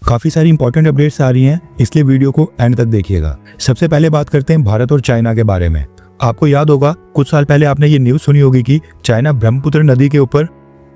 काफी सारी important updates आ रही हैं, इसलिए वीडियो को एंड तक देखिएगा। सबसे पहले बात करते हैं भारत और चाइना के बारे में। आपको याद होगा कुछ साल पहले आपने ये न्यूज सुनी होगी कि चाइना ब्रह्मपुत्र नदी के ऊपर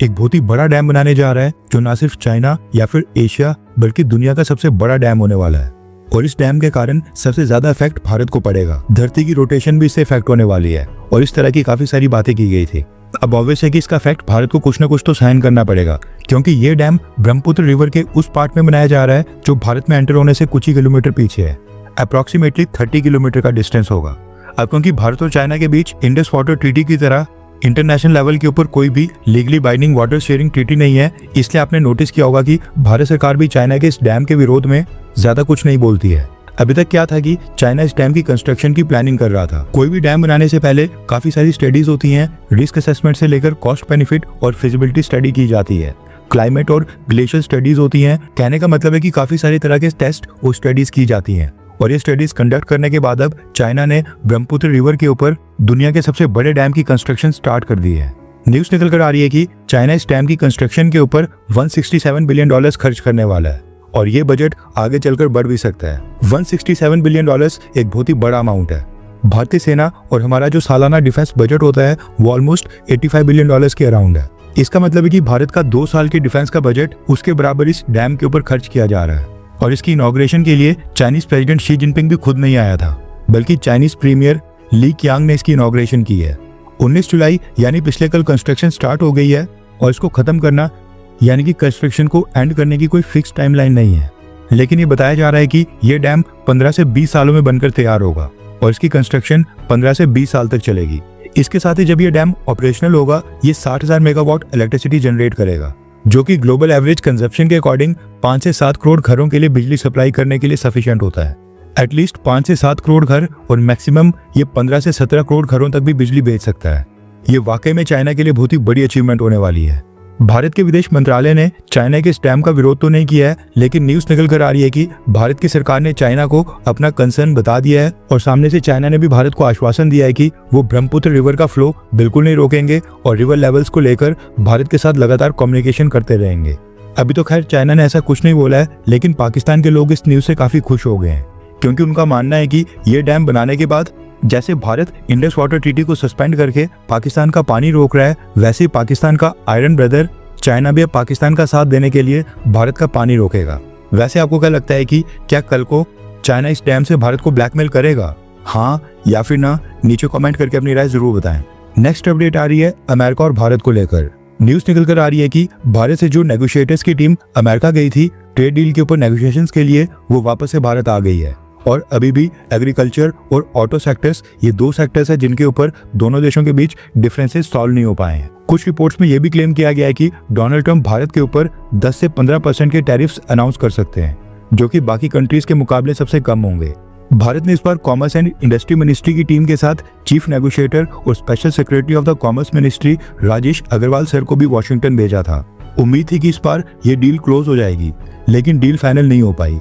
एक बहुत ही बड़ा डैम बनाने जा रहा है, जो ना सिर्फ चाइना या फिर एशिया बल्कि दुनिया का सबसे बड़ा डैम होने वाला है। और इस डैम के कारण सबसे ज्यादा इफेक्ट भारत को पड़ेगा। धरती की रोटेशन भी इससे इफेक्ट होने वाली है और इस तरह की काफी सारी बातें की गई थी। अब ऑब्वियस है कि इसका इफेक्ट भारत को कुछ ना कुछ तो सहन करना पड़ेगा, क्योंकि ये डैम ब्रह्मपुत्र रिवर के उस पार्ट में बनाया जा रहा है जो भारत में एंटर होने से कुछ ही किलोमीटर पीछे है। अप्रोक्सीमेटली 30 किलोमीटर का डिस्टेंस होगा। अब क्योंकि भारत और चाइना के बीच इंडस वाटर ट्रीटी की तरह इंटरनेशनल लेवल के ऊपर कोई भी legally binding water sharing treaty नहीं है, इसलिए आपने नोटिस किया होगा कि भारत सरकार भी चाइना के इस डैम के विरोध में ज्यादा कुछ नहीं बोलती है। अभी तक क्या था कि चाइना इस डैम की कंस्ट्रक्शन की प्लानिंग कर रहा था। कोई भी डैम बनाने से पहले काफी सारी स्टडीज होती हैं, रिस्क असेसमेंट से लेकर कॉस्ट बेनिफिट और फिजिबिलिटी स्टडी की जाती है, क्लाइमेट और ग्लेशियर स्टडीज होती हैं। कहने का मतलब है कि काफी सारी तरह के टेस्ट और स्टडीज की जाती हैं और ये स्टडीज कंडक्ट करने के बाद अब चाइना ने ब्रह्मपुत्र रिवर के ऊपर दुनिया के सबसे बड़े डैम की कंस्ट्रक्शन स्टार्ट कर दी है। न्यूज निकल कर आ रही है कि चाइना इस डैम की कंस्ट्रक्शन के ऊपर $167 बिलियन खर्च करने वाला है और ये बजट आगे चलकर बढ़ भी सकता है। $167 बिलियन एक बहुत ही बड़ा अमाउंट है। भारतीय सेना और हमारा जो सालाना डिफेंस बजट होता है वो ऑलमोस्ट $85 बिलियन के अराउंड है। इसका मतलब है कि भारत का 2 साल के डिफेंस का बजट उसके बराबर इस डैम के ऊपर खर्च किया जा रहा है। और इसकी इनॉग्रेशन के लिए चाइनीज प्रेसिडेंट शी जिनपिंग भी खुद नहीं आया था, बल्कि चाइनीज प्रीमियर ली क्यांग ने इसकी इनॉग्रेशन की है। 19 जुलाई यानी पिछले कल कंस्ट्रक्शन स्टार्ट हो गई है और इसको खत्म करना यानी कि कंस्ट्रक्शन को एंड करने की कोई फिक्स टाइमलाइन नहीं है, लेकिन ये बताया जा रहा है कि ये डैम 15 से 20 सालों में बनकर तैयार होगा और इसकी कंस्ट्रक्शन 15 से 20 साल तक चलेगी। इसके साथ ही जब ये डैम ऑपरेशनल होगा ये 60,000 मेगावाट इलेक्ट्रिसिटी जनरेट करेगा, जो कि ग्लोबल एवरेज कंजप्शन के अकॉर्डिंग 5 से 7 करोड़ घरों के लिए बिजली सप्लाई करने के लिए सफिशिएंट होता है। एटलीस्ट 5 से 7 करोड़ घर और मैक्सिमम ये 15 से 17 करोड़ घरों तक भी बिजली भेज सकता है। ये वाकई में चाइना के लिए बहुत ही बड़ी अचीवमेंट होने वाली है। भारत के विदेश मंत्रालय ने चाइना के इस डैम का विरोध तो नहीं किया है, लेकिन न्यूज निकल कर आ रही है कि भारत की सरकार ने चाइना को अपना कंसर्न बता दिया है और सामने से चाइना ने भी भारत को आश्वासन दिया है कि वो ब्रह्मपुत्र रिवर का फ्लो बिल्कुल नहीं रोकेंगे और रिवर लेवल्स को लेकर भारत के साथ लगातार कम्युनिकेशन करते रहेंगे। अभी तो खैर चाइना ने ऐसा कुछ नहीं बोला है, लेकिन पाकिस्तान के लोग इस न्यूज से काफी खुश हो गए हैं, क्योंकि उनका मानना है कि ये डैम बनाने के बाद जैसे भारत इंडस वाटर ट्रीटी को सस्पेंड करके पाकिस्तान का पानी रोक रहा है, वैसे ही पाकिस्तान का आयरन ब्रदर चाइना भी अब पाकिस्तान का साथ देने के लिए भारत का पानी रोकेगा। वैसे आपको क्या लगता है कि क्या कल को चाइना इस डैम से भारत को ब्लैकमेल करेगा? हाँ या फिर ना? नीचे कमेंट करके अपनी राय जरूर बताएं। नेक्स्ट अपडेट आ रही है अमेरिका और भारत को लेकर। न्यूज निकल कर आ रही है कि भारत से जो नेगोशिएटर्स की टीम अमेरिका गई थी ट्रेड डील के ऊपर नेगोशिएशंस के लिए, वो वापस से भारत आ गई है और अभी भी एग्रीकल्चर और ऑटो सेक्टर्स, ये 2 सेक्टर्स है जिनके ऊपर दोनों देशों के बीच डिफरेंसेस सॉल्व नहीं हो पाए हैं। कुछ रिपोर्ट्स में यह भी क्लेम किया गया है कि डोनाल्ड ट्रंप भारत के ऊपर 10 से 15% के टैरिफ्स अनाउंस कर सकते हैं, जो कि बाकी कंट्रीज के मुकाबले सबसे कम होंगे। भारत ने इस बार कॉमर्स एंड इंडस्ट्री मिनिस्ट्री की टीम के साथ चीफ नेगोशिएटर और special secretary of the commerce ministry Rajesh Agarwal sir को भी वॉशिंगटन भेजा था। उम्मीद थी कि इस बार ये डील क्लोज हो जाएगी, लेकिन डील फाइनल नहीं हो पाई।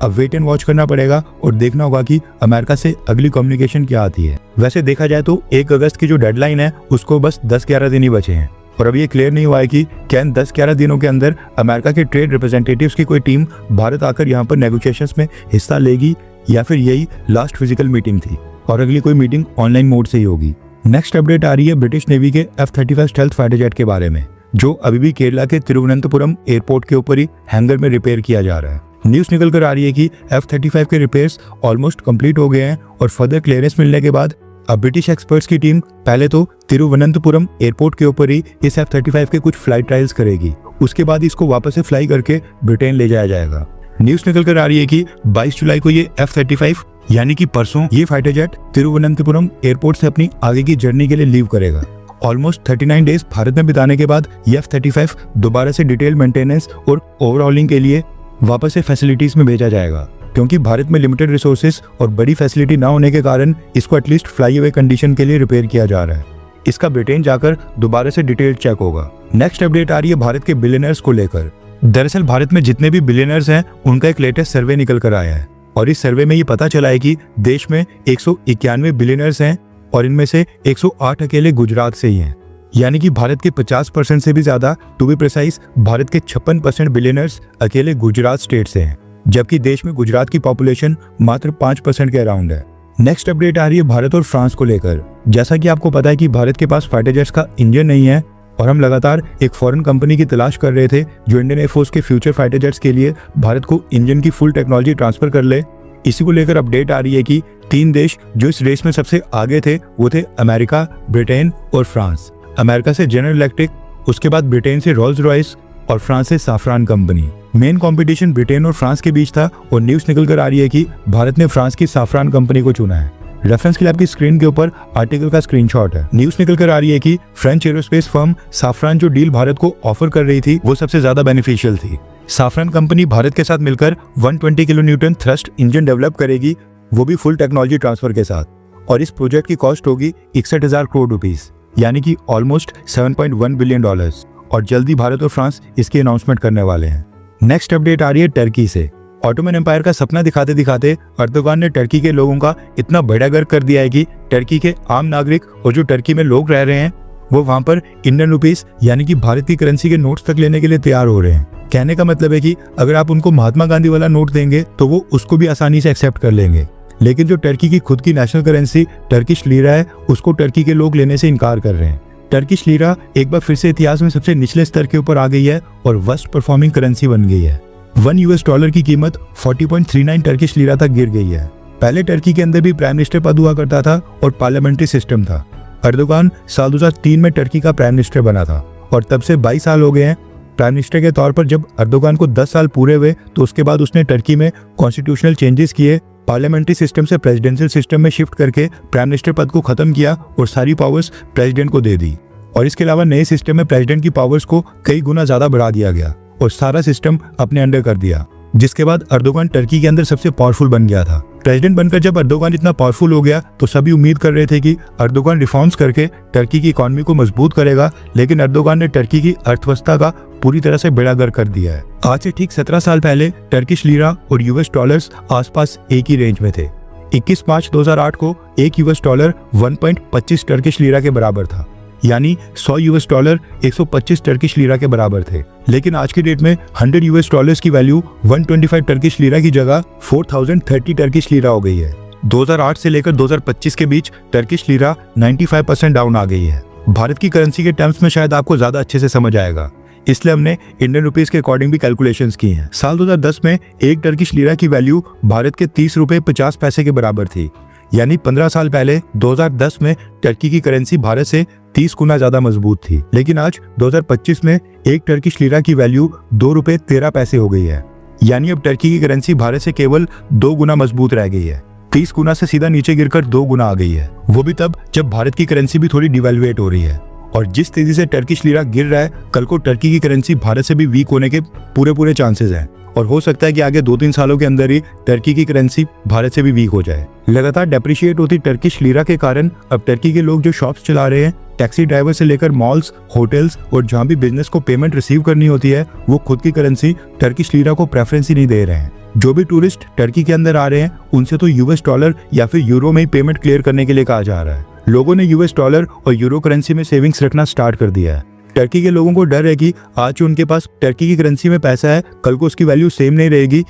अब वेट एंड वॉच करना पड़ेगा और देखना होगा कि अमेरिका से अगली कम्युनिकेशन क्या आती है। वैसे देखा जाए तो 1 अगस्त की जो डेडलाइन है उसको बस 10-11 दिन ही बचे हैं और अब ये क्लियर नहीं हुआ है कि क्या इन 10-11 दिनों के अंदर अमेरिका के ट्रेड रिप्रेजेंटेटिव्स की कोई टीम भारत आकर यहाँ पर नेगोशिएशंस में हिस्सा लेगी या फिर यही लास्ट फिजिकल मीटिंग थी और अगली कोई मीटिंग ऑनलाइन मोड से ही होगी। नेक्स्ट अपडेट आ रही है ब्रिटिश नेवी के F-35 स्टेल्थ फाइटर जेट के बारे में, जो अभी भी केरला के तिरुवनंतपुरम एयरपोर्ट के ऊपर ही हैंगर में रिपेयर किया जा रहा है। न्यूज निकल कर आ रही है कि F-35 के रिपेयर्स ऑलमोस्ट कंप्लीट हो गए हैं और फर्दर क्लियरेंस मिलने के बाद अब ब्रिटिश एक्सपर्ट्स की टीम पहले तो तिरुवनंतपुरम एयरपोर्ट के ऊपर ही इस F-35 के कुछ फ्लाइट ट्रायल्स करेगी, उसके बाद इसको वापस से फ्लाई करके ब्रिटेन ले जाया जाएगा। न्यूज निकल कर आ रही है कि 22 जुलाई को ये F-35 यानी कि परसों ये फाइटर जेट तिरुवनंतपुरम एयरपोर्ट से अपनी आगे की जर्नी के लिए लीव करेगा। ऑलमोस्ट 39 डेज भारत में बिताने के बाद ये F-35 दोबारा से डिटेल मेंटेनेंस और ओवरऑलिंग के लिए वापस से फैसिलिटीज में भेजा जाएगा, क्योंकि भारत में लिमिटेड रिसोर्सेज और बड़ी फैसिलिटी ना होने के कारण इसको एटलीस्ट फ्लाई अवे कंडीशन के लिए रिपेयर किया जा रहा है। इसका ब्रिटेन जाकर दोबारा से डिटेल चेक होगा। नेक्स्ट अपडेट आ रही है भारत के बिलियनर्स को लेकर। दरअसल भारत में जितने भी बिलियनर्स हैं उनका एक लेटेस्ट सर्वे निकल कर आया है और इस सर्वे में ये पता चला है कि देश में 191 बिलियनर्स हैं और इनमें से 108 अकेले गुजरात से ही हैं। यानी कि भारत के 50% से भी ज्यादा, टू बी प्रिसाइज भारत के 56% बिलियनर्स अकेले गुजरात स्टेट से हैं, जबकि देश में गुजरात की पॉपुलेशन मात्र 5% के अराउंड है। नेक्स्ट अपडेट आ रही है भारत और फ्रांस को लेकर। जैसा कि आपको पता है कि भारत के पास फाइटर जेट्स का इंजन नहीं है और हम लगातार एक फॉरेन कंपनी की तलाश कर रहे थे जो इंडियन एयरफोर्स के फ्यूचर फाइटर जेट्स के लिए भारत को इंजन की फुल टेक्नोलॉजी ट्रांसफर कर ले। इसी को लेकर अपडेट आ रही है कि 3 देश जो इस रेस में सबसे आगे थे वो थे अमेरिका, ब्रिटेन और फ्रांस। अमेरिका से जनरल इलेक्ट्रिक, उसके बाद ब्रिटेन से रोल्स रॉयस और फ्रांस से Safran company. Main competition Britain और फ्रांस के बीच था और न्यूज निकल कर आ रही है कि भारत ने फ्रांस की साफरान कंपनी को चुना है। रेफरेंस के लिए आपकी स्क्रीन के ऊपर आर्टिकल का स्क्रीनशॉट है। न्यूज निकल कर आ रही है कि फ्रेंच एरोस्पेस फर्म साफरान जो डील भारत को ऑफर कर रही थी वो सबसे ज्यादा बेनिफिशियल थी। साफरान कंपनी भारत के साथ मिलकर 120 kilo Newton thrust engine develop करेगी, वो भी फुल टेक्नोलॉजी ट्रांसफर के साथ, और इस प्रोजेक्ट की कॉस्ट होगी 61,000 करोड़ रुपीस, यानी कि ऑलमोस्ट $7.1 बिलियन, और जल्दी भारत और फ्रांस इसकी अनाउंसमेंट करने वाले हैं। नेक्स्ट अपडेट आ रही है टर्की से। ऑटोमन एम्पायर का सपना दिखाते दिखाते अर्दोगान ने टर्की के लोगों का इतना बड़ा गर्व कर दिया है कि टर्की के आम नागरिक और जो टर्की में लोग रह रहे हैं वो वहां पर इंडियन रुपीस यानी कि भारत की करेंसी के नोट्स तक लेने के लिए तैयार हो रहे हैं। कहने का मतलब है कि अगर आप उनको महात्मा गांधी वाला नोट देंगे तो वो उसको भी आसानी से एक्सेप्ट कर लेंगे, लेकिन जो टर्की की खुद की नेशनल करेंसी टर्किश लीरा है उसको टर्की के लोग लेने से इनकार कर रहे हैं। टर्किश लीरा एक बार फिर से इतिहास में सबसे निचले स्तर के ऊपर आ गई है और वर्स्ट परफॉर्मिंग करेंसी बन गई है। $1 की कीमत 40.39 टर्किश लीरा तक गिर गई है। पहले टर्की के अंदर भी प्राइम मिनिस्टर पद हुआ करता था और पार्लियामेंट्री सिस्टम था। अर्दोगान साल 2003 में टर्की का प्राइम मिनिस्टर बना था और तब से 22 साल हो गए हैं। प्राइम मिनिस्टर के तौर पर जब अर्दोगान को 10 साल पूरे हुए तो उसके बाद उसने टर्की में कॉन्स्टिट्यूशनल चेंजेस किए, पार्लियामेंट्री सिस्टम से प्रेसिडेंशियल सिस्टम में शिफ्ट करके प्राइम मिनिस्टर पद को खत्म किया और सारी पावर्स प्रेसिडेंट को दे दी। और इसके अलावा नए सिस्टम में प्रेसिडेंट की पावर्स को कई गुना ज्यादा बढ़ा दिया गया और सारा सिस्टम अपने अंडर कर दिया, जिसके बाद अर्दोगान टर्की के अंदर सबसे पावरफुल बन गया था। प्रेसिडेंट बनकर जब अर्दोगान इतना पावरफुल हो गया तो सभी उम्मीद कर रहे थे कि अर्दोगान रिफॉर्म्स करके टर्की की इकोनॉमी को मजबूत करेगा, लेकिन अर्दोगान ने टर्की की अर्थव्यवस्था का पूरी तरह से बेड़ा गर्क कर दिया है। आज से ठीक 17 साल पहले टर्किश लीरा और US डॉलर्स आसपास एक ही रेंज में थे। 21 मार्च 2008 को एक US डॉलर 1.25 टर्किश लीरा के बराबर था, यानी 100 US डॉलर 125 टर्किश लीरा के बराबर थे। लेकिन आज की डेट में 100 US डॉलर्स की वैल्यू 125 टर्किश लीरा की जगह 4030 टर्किश लीरा हो गई है। 2008 से लेकर 2025 के बीच टर्किश लीरा 95% डाउन आ गई है। भारत की करेंसी के टर्म्स में शायद आपको ज्यादा अच्छे से समझ आएगा, इसलिए हमने इंडियन रुपीस के अकॉर्डिंग भी कैलकुलेशंस की हैं। साल 2010 में एक टर्किश लीरा की वैल्यू भारत के 30 रुपए 50 पैसे के बराबर थी, यानी 15 साल पहले 2010 में टर्की की करेंसी भारत से 30 गुना ज्यादा मजबूत थी। लेकिन आज 2025 में एक टर्किश लीरा की वैल्यू 2 रुपए 13 पैसे हो गई है, यानी अब टर्की की करेंसी भारत से केवल 2 गुना मजबूत रह गई है। 30 गुना से सीधा नीचे गिरकर 2 गुना आ गई है, वो भी तब जब भारत की करेंसी भी थोड़ी डिवैल्यूएट हो रही है। और जिस तेजी से टर्किश लीरा गिर रहा है, कल को टर्की की करेंसी भारत से भी वीक होने के पूरे चांसेस हैं और हो सकता है कि आगे 2-3 सालों के अंदर ही टर्की की करेंसी भारत से भी वीक हो जाए। लगातार डेप्रिशिएट होती टर्किश लीरा के कारण अब टर्की के लोग जो शॉप्स चला रहे हैं, टैक्सी ड्राइवर से लेकर मॉल्स, होटल्स और जहां भी बिजनेस को पेमेंट रिसीव करनी होती है, वो खुद की करेंसी टर्किश लीरा को प्रेफरेंस ही नहीं दे रहे हैं। जो भी टूरिस्ट टर्की के अंदर आ रहे हैं उनसे तो US डॉलर या फिर यूरो में ही पेमेंट क्लियर करने के लिए कहा जा रहा है। लोगों ने US डॉलर और यूरो करेंसी में सेविंग्स रखना स्टार्ट कर दिया है। टर्की के लोगों को डर है कि आज जो उनके पास टर्की की करेंसी में पैसा है, कल को उसकी वैल्यू सेम नहीं रहेगी,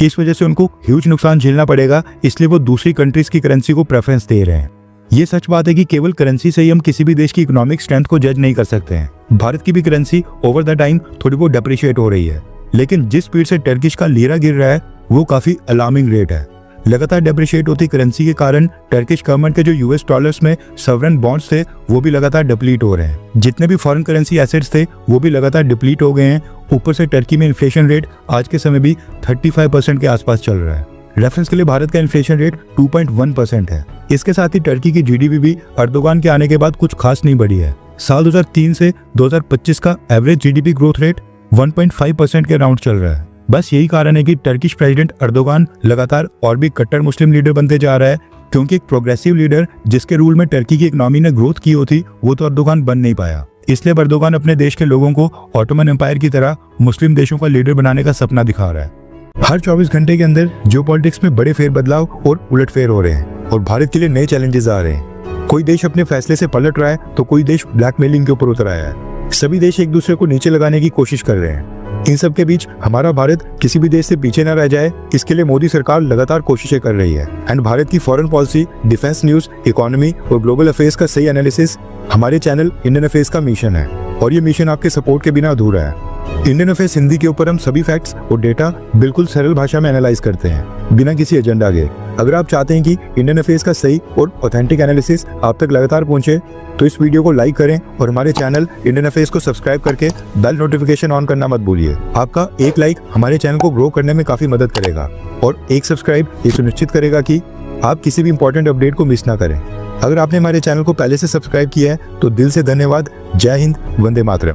इस वजह से उनको ह्यूज नुकसान झेलना पड़ेगा, इसलिए वो दूसरी कंट्रीज की करेंसी को प्रेफरेंस दे रहे हैं। ये सच बात है कि केवल करेंसी से ही हम किसी भी देश की इकोनॉमिक स्ट्रेंथ को जज नहीं कर सकते हैं। भारत की भी करेंसी ओवर द टाइम थोड़ी बहुत डेप्रिशिएट हो रही है, लेकिन जिस स्पीड से टर्किश का लीरा गिर रहा है वो काफी अलार्मिंग रेट है। लगातार डेप्रिशिएट होती करेंसी के कारण टर्किश गवर्नमेंट के जो US डॉलर्स में सॉवरेन बॉन्ड्स थे वो भी लगातार डिप्लीट हो रहे हैं। जितने भी फॉरेन करेंसी एसेट्स थे वो भी लगातार डिप्लीट हो गए हैं। ऊपर से टर्की में इन्फ्लेशन रेट आज के समय भी 35% के आसपास चल रहा है। रेफरेंस के लिए भारत का इन्फ्लेशन रेट 2.1% है। इसके साथ ही टर्की की GDP भी अर्दोगान के आने के बाद कुछ खास नहीं बढ़ी है। साल 2003 से 2025 का एवरेज GDP ग्रोथ रेट 1.5% के अराउंड चल रहा है। बस यही कारण है कि टर्किश प्रेसिडेंट अर्दोगान लगातार और भी कट्टर मुस्लिम लीडर बनते जा रहा है, क्योंकि एक प्रोग्रेसिव लीडर जिसके रूल में टर्की की इकोनॉमी ने ग्रोथ की होती वो तो अर्दोगान बन नहीं पाया। इसलिए अर्दोगान अपने देश के लोगों को ऑटोमन एम्पायर की तरह मुस्लिम देशों का लीडर बनाने का सपना दिखा रहा है। हर 24 घंटे के अंदर जियोपॉलिटिक्स में बड़े फेरबदलाव और उलटफेर हो रहे हैं और भारत के लिए नए चैलेंजेस आ रहे हैं। कोई देश अपने फैसले से पलट रहा है तो कोई देश ब्लैकमेलिंग के ऊपर उतर आया है। सभी देश एक दूसरे को नीचे लगाने की कोशिश कर रहे हैं। इन सब के बीच हमारा भारत किसी भी देश से पीछे न रह जाए, इसके लिए मोदी सरकार लगातार कोशिशें कर रही है। एंड भारत की foreign policy, defence news, economy और ग्लोबल अफेयर्स का सही एनालिसिस हमारे चैनल इंडियन अफेयर्स का मिशन है, और ये मिशन आपके सपोर्ट के बिना अधूरा है। इंडियन अफेयर्स हिंदी के ऊपर हम सभी फैक्ट्स और डेटा बिल्कुल सरल भाषा में एनालाइज करते हैं, बिना किसी एजेंडा के। अगर आप चाहते हैं कि इंडियन अफेयर्स का सही और ऑथेंटिक एनालिसिस आप तक लगातार पहुंचे, तो इस वीडियो को लाइक करें और हमारे चैनल इंडियन अफेयर्स को सब्सक्राइब करके बेल नोटिफिकेशन ऑन करना मत भूलिए। आपका एक लाइक हमारे चैनल को ग्रो करने में काफी मदद करेगा, और एक सब्सक्राइब ये सुनिश्चित करेगा कि आप किसी भी इंपॉर्टेंट अपडेट को मिस ना करें। अगर आपने हमारे चैनल को पहले से सब्सक्राइब किया है तो दिल से धन्यवाद। जय हिंद, वंदे मातरम।